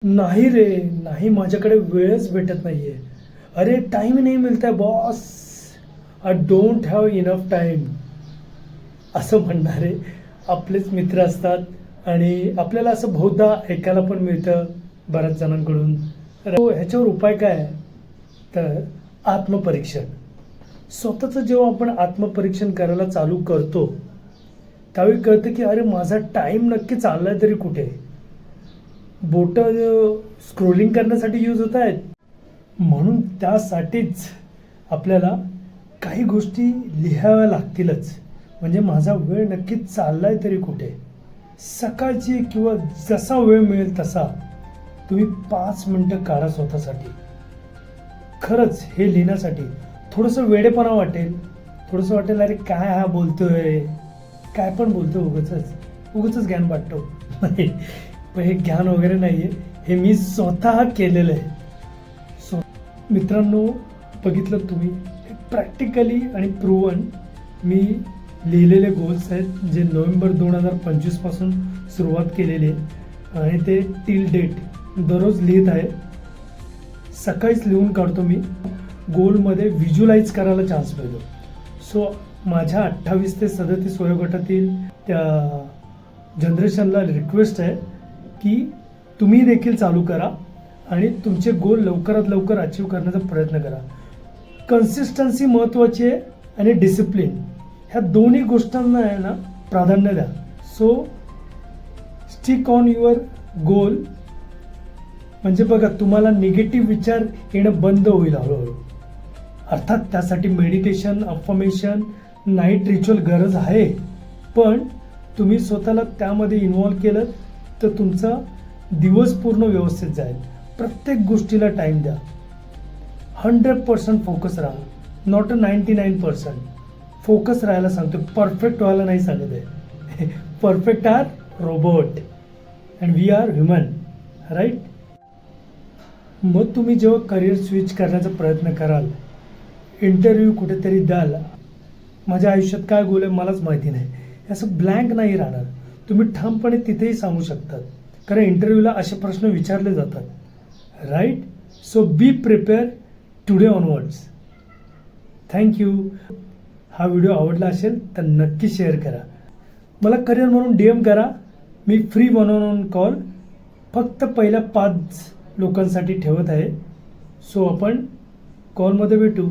नाही रे, नाही, माझ्याकडे वेळच भेटत नाहीये. अरे टाइम नाही मिळताय boss. I don't have enough time. असं म्हणणारे आपलेच मित्र असतात आणि आपल्याला असं बहुधा ऐकायला पण मिळतं बऱ्याच जणांकडून. तर ह्याच्यावर उपाय काय आहे? तर आत्मपरीक्षण. स्वतःचं जेव्हा आपण आत्मपरीक्षण करायला चालू करतो त्यावेळी कळतं की अरे माझा टाईम नक्की चाललाय तरी कुठे. बोटं स्क्रोलिंग करण्यासाठी यूज होत आहेत, म्हणून त्यासाठीच आपल्याला काही गोष्टी लिहाव्या लागतीलच. म्हणजे माझा वेळ नक्की चाललाय तरी कुठे. सकाळची किंवा जसा वेळ मिळेल तसा तुम्ही 5 मिनटं काढा स्वतःसाठी. खरंच हे लिहिण्यासाठी थोडंसं वेडेपणा वाटेल, थोडंसं वाटेल अरे काय हा बोलतोय, काय पण बोलतो, उगच ज्ञान वाटतो. पण हे ज्ञान वगैरे नाही आहे, हे मी स्वतः केलेलं आहे. मित्रांनो, बघितलं तुम्ही, हे प्रॅक्टिकली आणि प्रूवन मी लिहिलेले गोल्स आहेत जे नोव्हेंबर 2025 पासून सुरुवात केलेले आणि ते टिल डेट दररोज लिहित आहे. सकाळीच लिहून काढतो मी. गोलमध्ये व्हिज्युअलाइज करायला चान्स मिळतो. सो माझ्या 28 ते 37 वयोगटातील त्या जनरेशनला रिक्वेस्ट आहे की तुम्ही देखील चालू करा आणि तुमचे गोल लवकरात लवकर अचीव करण्याचा प्रयत्न करा. कन्सिस्टन्सी महत्त्वाची आहे आणि डिसिप्लिन, ह्या दोन्ही गोष्टांना आहे ना प्राधान्य द्या. सो स्टिक ऑन युअर गोल. म्हणजे बघा, तुम्हाला निगेटिव्ह विचार येणं बंद होईल हळूहळू. अर्थात त्यासाठी मेडिटेशन, अफर्मेशन, नाईट रिच्युअल गरज आहे, पण तुम्ही स्वतःला त्यामध्ये इन्व्हॉल्व केलं तर तुमचा दिवस पूर्ण व्यवस्थित जाईल. प्रत्येक गोष्टीला टाईम द्या. 100% फोकस राहा, नॉट अ 99%. फोकस राहायला सांगतो, परफेक्ट व्हायला नाही सांगत आहे. Perfect are robot and we are human, right? मग तुम्ही जेव्हा करिअर स्विच करण्याचा प्रयत्न कराल, इंटरव्ह्यू कुठेतरी द्याल, माझ्या आयुष्यात काय गोल आहे मलाच माहिती नाही, असं ब्लँक नाही राहणार. तुम्ही ठामपणे तिथेही सांगू शकतात, कारण इंटरव्ह्यूला असे प्रश्न विचारले जातात, right? So be prepared today onwards. Thank you. हा व्हिडिओ आवडला असेल तर नक्की शेअर करा. मला करिअर म्हणून DM करा. मी फ्री 1-on-1 कॉल फक्त पहिल्या 5 लोकांसाठी ठेवत आहे. सो आपण कॉलमध्ये भेटू.